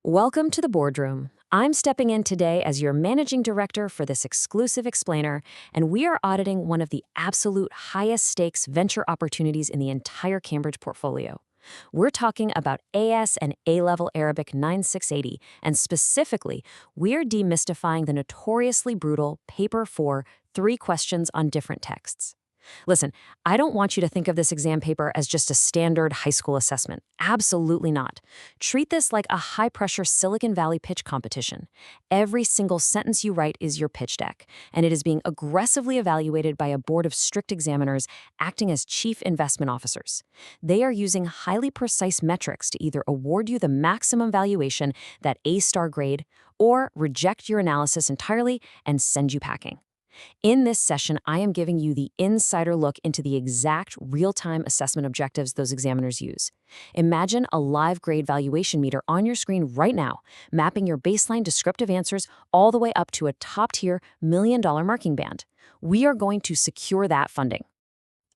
Welcome to the boardroom. I'm stepping in today as your managing director for this exclusive explainer, and we are auditing one of the absolute highest stakes venture opportunities in the entire Cambridge portfolio. We're talking about AS and A-level Arabic 9680, and specifically, we're demystifying the notoriously brutal Paper 4 3 questions on different texts. Listen, I don't want you to think of this exam paper as just a standard high school assessment. Absolutely not. Treat this like a high-pressure Silicon Valley pitch competition. Every single sentence you write is your pitch deck, and it is being aggressively evaluated by a board of strict examiners acting as chief investment officers. They are using highly precise metrics to either award you the maximum valuation, that A-star grade, or reject your analysis entirely and send you packing. In this session, I am giving you the insider look into the exact real-time assessment objectives those examiners use. Imagine a live grade valuation meter on your screen right now, mapping your baseline descriptive answers all the way up to a top-tier $1 million marking band. We are going to secure that funding.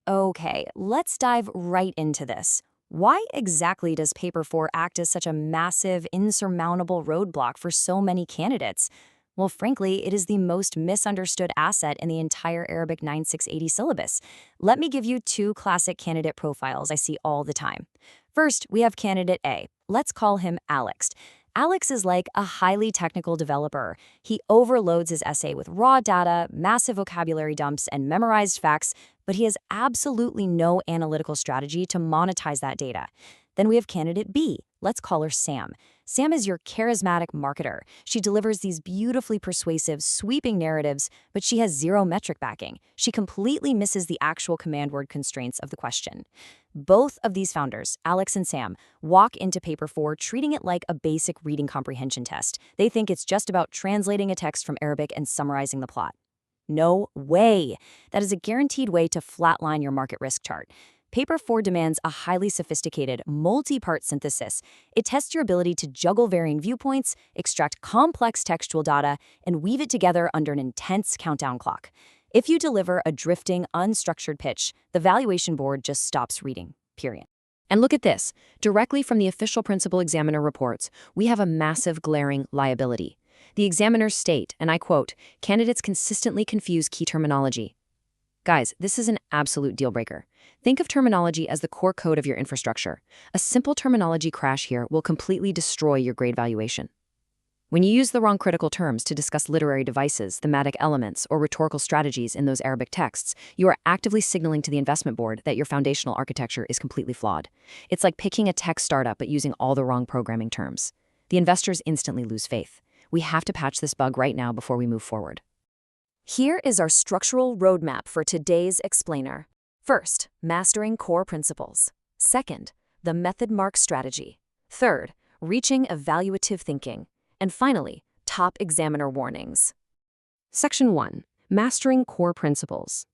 Okay, let's dive right into this. Why exactly does Paper 4 act as such a massive, insurmountable roadblock for so many candidates? Well, frankly, it is the most misunderstood asset in the entire Arabic 9680 syllabus. Let me give you two classic candidate profiles I see all the time. First, we have candidate A. Let's call him Alex. Alex is like a highly technical developer. He overloads his essay with raw data, massive vocabulary dumps, and memorized facts, but he has absolutely no analytical strategy to monetize that data. Then we have candidate B. Let's call her Sam. Sam is your charismatic marketer. She delivers these beautifully persuasive, sweeping narratives, but she has zero metric backing. She completely misses the actual command word constraints of the question. Both of these founders, Alex and Sam, walk into Paper 4 treating it like a basic reading comprehension test. They think it's just about translating a text from Arabic and summarizing the plot. No way! That is a guaranteed way to flatline your market risk chart. Paper 4 demands a highly sophisticated, multi-part synthesis. It tests your ability to juggle varying viewpoints, extract complex textual data, and weave it together under an intense countdown clock. If you deliver a drifting, unstructured pitch, the valuation board just stops reading, period. And look at this. Directly from the official principal examiner reports, we have a massive glaring liability. The examiners state, and I quote, "Candidates consistently confuse key terminology." Guys, this is an absolute deal breaker. Think of terminology as the core code of your infrastructure. A simple terminology crash here will completely destroy your grade valuation. When you use the wrong critical terms to discuss literary devices, thematic elements, or rhetorical strategies in those Arabic texts, you are actively signaling to the investment board that your foundational architecture is completely flawed. It's like picking a tech startup but using all the wrong programming terms. The investors instantly lose faith. We have to patch this bug right now before we move forward. Here is our structural roadmap for today's explainer. First, mastering core principles. Second, the method mark strategy. Third, reaching evaluative thinking. And finally, top examiner warnings. Section 1, mastering core principles.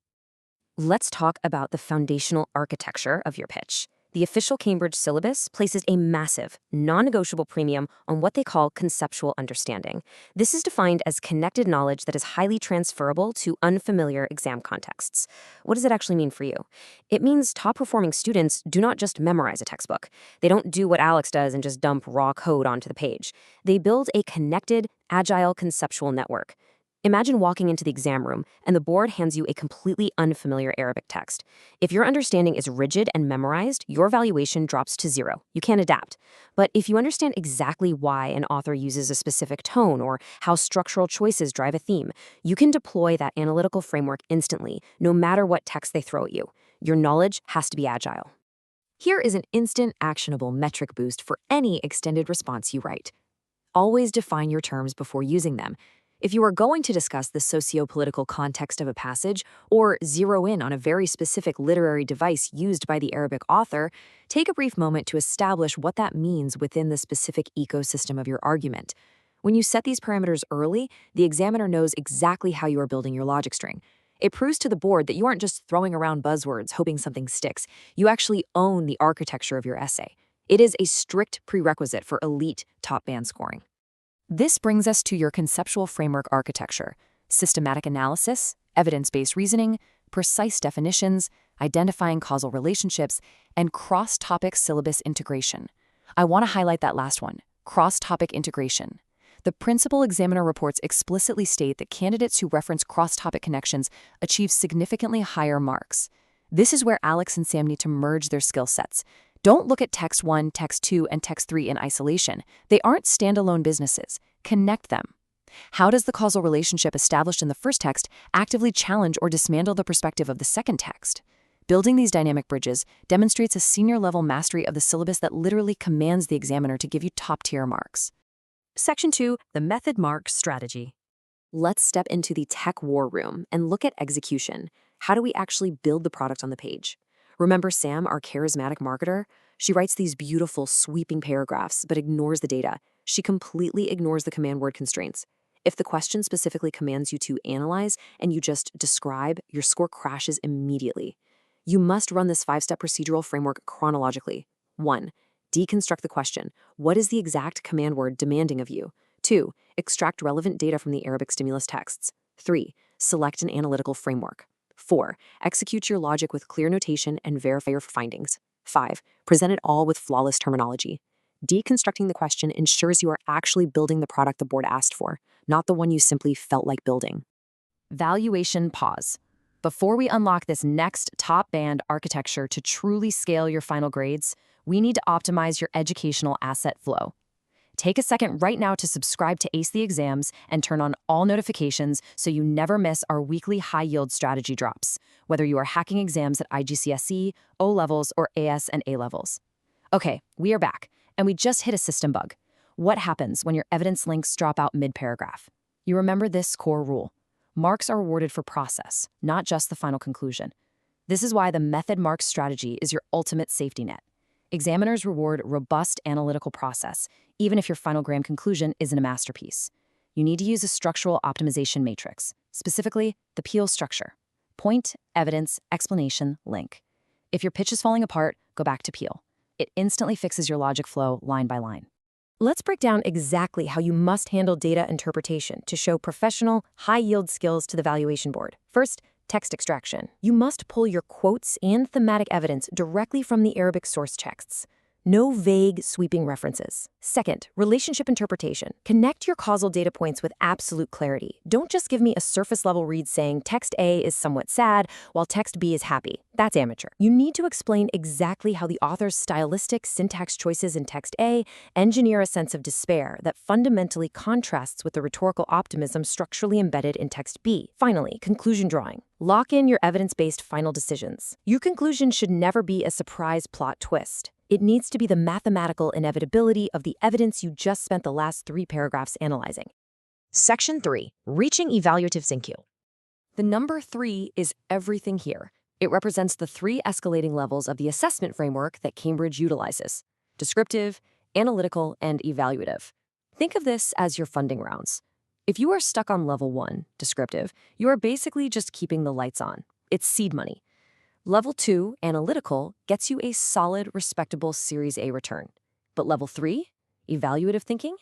Let's talk about the foundational architecture of your pitch. The official Cambridge syllabus places a massive, non-negotiable premium on what they call conceptual understanding. This is defined as connected knowledge that is highly transferable to unfamiliar exam contexts. What does it actually mean for you? It means top-performing students do not just memorize a textbook. They don't do what Alex does and just dump raw code onto the page. They build a connected, agile conceptual network. Imagine walking into the exam room and the board hands you a completely unfamiliar Arabic text. If your understanding is rigid and memorized, your valuation drops to 0. You can't adapt. But if you understand exactly why an author uses a specific tone or how structural choices drive a theme, you can deploy that analytical framework instantly, no matter what text they throw at you. Your knowledge has to be agile. Here is an instant, actionable metric boost for any extended response you write. Always define your terms before using them. If you are going to discuss the socio-political context of a passage or zero in on a very specific literary device used by the Arabic author, take a brief moment to establish what that means within the specific ecosystem of your argument. When you set these parameters early, the examiner knows exactly how you are building your logic string. It proves to the board that you aren't just throwing around buzzwords hoping something sticks. You actually own the architecture of your essay. It is a strict prerequisite for elite top band scoring. This brings us to your conceptual framework architecture: systematic analysis, evidence-based reasoning, precise definitions, identifying causal relationships, and cross-topic syllabus integration. I want to highlight that last one, Cross-topic integration. The principal examiner reports explicitly state that candidates who reference cross-topic connections achieve significantly higher marks. This is where Alex and Sam need to merge their skill sets. Don't look at Text 1, Text 2, and Text 3 in isolation. They aren't standalone businesses. Connect them. How does the causal relationship established in the first text actively challenge or dismantle the perspective of the second text? Building these dynamic bridges demonstrates a senior-level mastery of the syllabus that literally commands the examiner to give you top-tier marks. Section 2, the method mark strategy. Let's step into the tech war room and look at execution. How do we actually build the product on the page? Remember Sam, our charismatic marketer? She writes these beautiful, sweeping paragraphs, but ignores the data. She completely ignores the command word constraints. If the question specifically commands you to analyze and you just describe, your score crashes immediately. You must run this 5-step procedural framework chronologically. 1. Deconstruct the question. What is the exact command word demanding of you? 2. Extract relevant data from the Arabic stimulus texts. 3. Select an analytical framework. 4. Execute your logic with clear notation and verify your findings. 5. Present it all with flawless terminology. Deconstructing the question ensures you are actually building the product the board asked for, not the one you simply felt like building. Valuation pause. Before we unlock this next top-band architecture to truly scale your final grades, we need to optimize your educational asset flow. Take a second right now to subscribe to Ace the Exams and turn on all notifications so you never miss our weekly high-yield strategy drops, whether you are hacking exams at IGCSE, O-levels, or AS and A-levels. Okay, we are back, and we just hit a system bug. What happens when your evidence links drop out mid-paragraph? You remember this core rule. Marks are awarded for process, not just the final conclusion. This is why the method marks strategy is your ultimate safety net. Examiners reward robust analytical process, even if your final gram conclusion isn't a masterpiece. You need to use a structural optimization matrix, specifically the PEAL structure. Point, evidence, explanation, link. If your pitch is falling apart, go back to PEAL. It instantly fixes your logic flow line by line. Let's break down exactly how you must handle data interpretation to show professional, high-yield skills to the valuation board. First, text extraction. You must pull your quotes and thematic evidence directly from the Arabic source texts. No vague, sweeping references. Second, relationship interpretation. Connect your causal data points with absolute clarity. Don't just give me a surface-level read saying text A is somewhat sad, while text B is happy. That's amateur. You need to explain exactly how the author's stylistic syntax choices in text A engineer a sense of despair that fundamentally contrasts with the rhetorical optimism structurally embedded in text B. Finally, conclusion drawing. Lock in your evidence-based final decisions. Your conclusion should never be a surprise plot twist. It needs to be the mathematical inevitability of the evidence you just spent the last 3 paragraphs analyzing. Section 3, reaching evaluative sync. The number 3 is everything here. It represents the 3 escalating levels of the assessment framework that Cambridge utilizes: descriptive, analytical, and evaluative. Think of this as your funding rounds. If you are stuck on level 1, descriptive, you are basically just keeping the lights on. It's seed money. Level 2, analytical, gets you a solid, respectable Series A return. But level 3, evaluative thinking,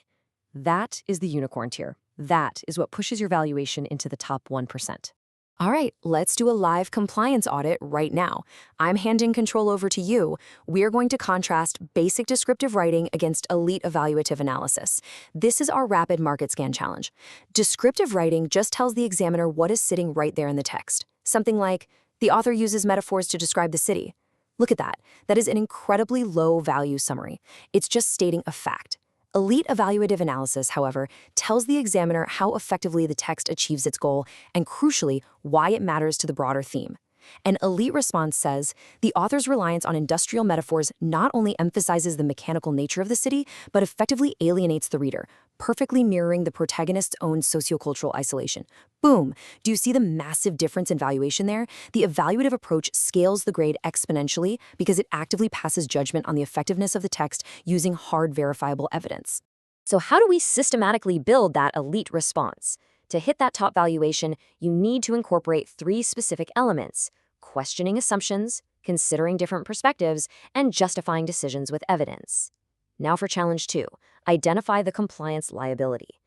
that is the unicorn tier. That is what pushes your valuation into the top 1%. All right, let's do a live compliance audit right now. I'm handing control over to you. We are going to contrast basic descriptive writing against elite evaluative analysis. This is our rapid market scan challenge. Descriptive writing just tells the examiner what is sitting right there in the text. Something like, the author uses metaphors to describe the city. Look at that. That is an incredibly low-value summary. It's just stating a fact. Elite evaluative analysis, however, tells the examiner how effectively the text achieves its goal and, crucially, why it matters to the broader theme. An elite response says, the author's reliance on industrial metaphors not only emphasizes the mechanical nature of the city, but effectively alienates the reader, perfectly mirroring the protagonist's own sociocultural isolation. Boom! Do you see the massive difference in valuation there? The evaluative approach scales the grade exponentially because it actively passes judgment on the effectiveness of the text using hard verifiable evidence. So how do we systematically build that elite response? To hit that top valuation, you need to incorporate 3 specific elements: questioning assumptions, considering different perspectives, and justifying decisions with evidence. Now for challenge 2, identify the compliance liability.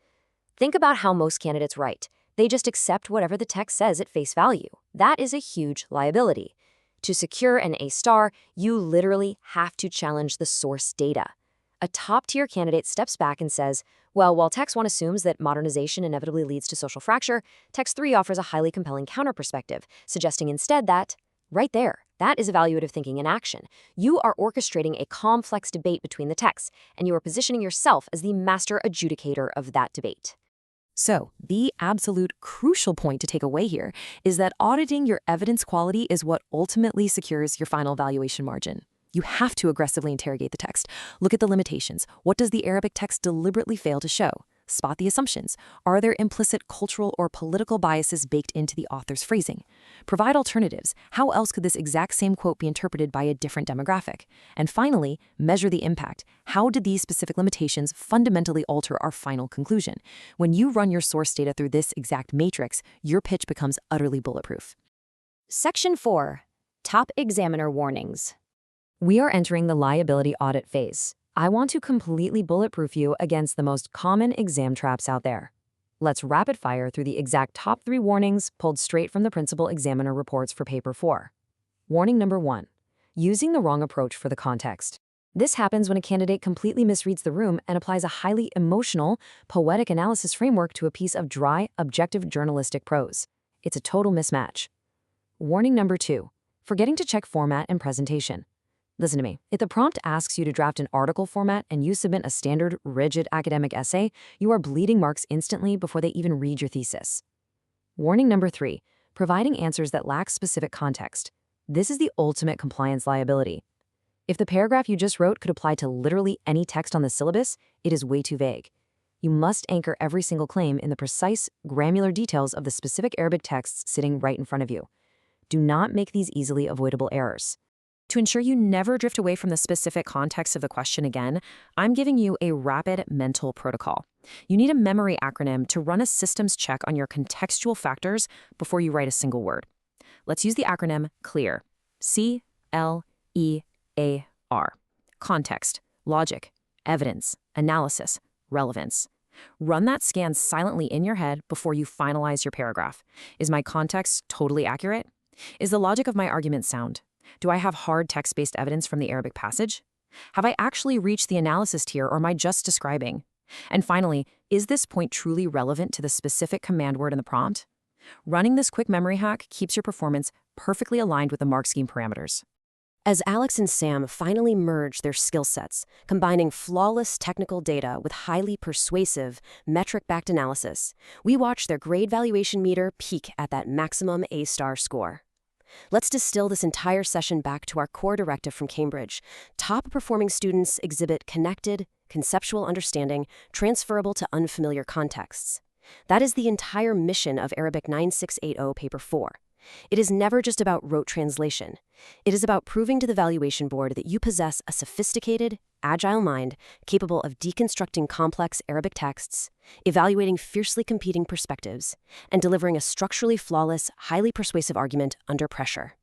Think about how most candidates write. They just accept whatever the text says at face value. That is a huge liability. To secure an A-star, you literally have to challenge the source data. A top-tier candidate steps back and says, well, while Text 1 assumes that modernization inevitably leads to social fracture, Text 3 offers a highly compelling counterperspective, suggesting instead that, right there, that is evaluative thinking in action. You are orchestrating a complex debate between the texts, and you are positioning yourself as the master adjudicator of that debate. So, the absolute crucial point to take away here is that auditing your evidence quality is what ultimately secures your final valuation margin. You have to aggressively interrogate the text. Look at the limitations. What does the Arabic text deliberately fail to show? Spot the assumptions. Are there implicit cultural or political biases baked into the author's phrasing? Provide alternatives. How else could this exact same quote be interpreted by a different demographic? And finally, measure the impact. How did these specific limitations fundamentally alter our final conclusion? When you run your source data through this exact matrix, your pitch becomes utterly bulletproof. Section 4. Top Examiner Warnings. We are entering the liability audit phase. I want to completely bulletproof you against the most common exam traps out there. Let's rapid fire through the exact top 3 warnings pulled straight from the principal examiner reports for paper 4. Warning number 1. Using the wrong approach for the context. This happens when a candidate completely misreads the room and applies a highly emotional, poetic analysis framework to a piece of dry, objective journalistic prose. It's a total mismatch. Warning number 2. Forgetting to check format and presentation. Listen to me. If the prompt asks you to draft an article format and you submit a standard, rigid academic essay, you are bleeding marks instantly before they even read your thesis. Warning number 3. Providing answers that lack specific context. This is the ultimate compliance liability. If the paragraph you just wrote could apply to literally any text on the syllabus, it is way too vague. You must anchor every single claim in the precise, granular details of the specific Arabic texts sitting right in front of you. Do not make these easily avoidable errors. To ensure you never drift away from the specific context of the question again, I'm giving you a rapid mental protocol. You need a memory acronym to run a systems check on your contextual factors before you write a single word. Let's use the acronym CLEAR. C-L-E-A-R. Context, logic, evidence, analysis, relevance. Run that scan silently in your head before you finalize your paragraph. Is my context totally accurate? Is the logic of my argument sound? Do I have hard text-based evidence from the Arabic passage? Have I actually reached the analysis tier, or am I just describing? And finally, is this point truly relevant to the specific command word in the prompt? Running this quick memory hack keeps your performance perfectly aligned with the mark scheme parameters. As Alex and Sam finally merge their skill sets, combining flawless technical data with highly persuasive, metric-backed analysis, we watch their grade valuation meter peak at that maximum A-star score. Let's distill this entire session back to our core directive from Cambridge. Top-performing students exhibit connected, conceptual understanding transferable to unfamiliar contexts. That is the entire mission of Arabic 9680 Paper 4. It is never just about rote translation. It is about proving to the valuation board that you possess a sophisticated, agile mind capable of deconstructing complex Arabic texts, evaluating fiercely competing perspectives, and delivering a structurally flawless, highly persuasive argument under pressure.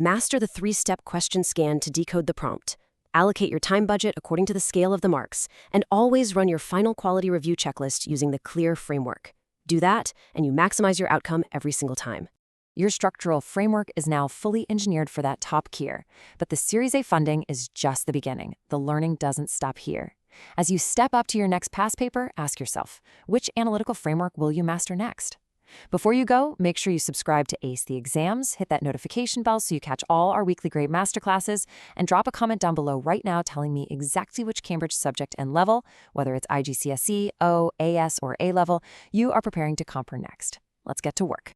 Master the 3-step question scan to decode the prompt. Allocate your time budget according to the scale of the marks, and always run your final quality review checklist using the CLEAR framework. Do that, and you maximize your outcome every single time. Your structural framework is now fully engineered for that top tier, but the Series A funding is just the beginning. The learning doesn't stop here. As you step up to your next pass paper, ask yourself, which analytical framework will you master next? Before you go, make sure you subscribe to Ace the Exams, hit that notification bell so you catch all our weekly grade masterclasses, and drop a comment down below right now telling me exactly which Cambridge subject and level, whether it's IGCSE, O, AS, or A level, you are preparing to comp next. Let's get to work.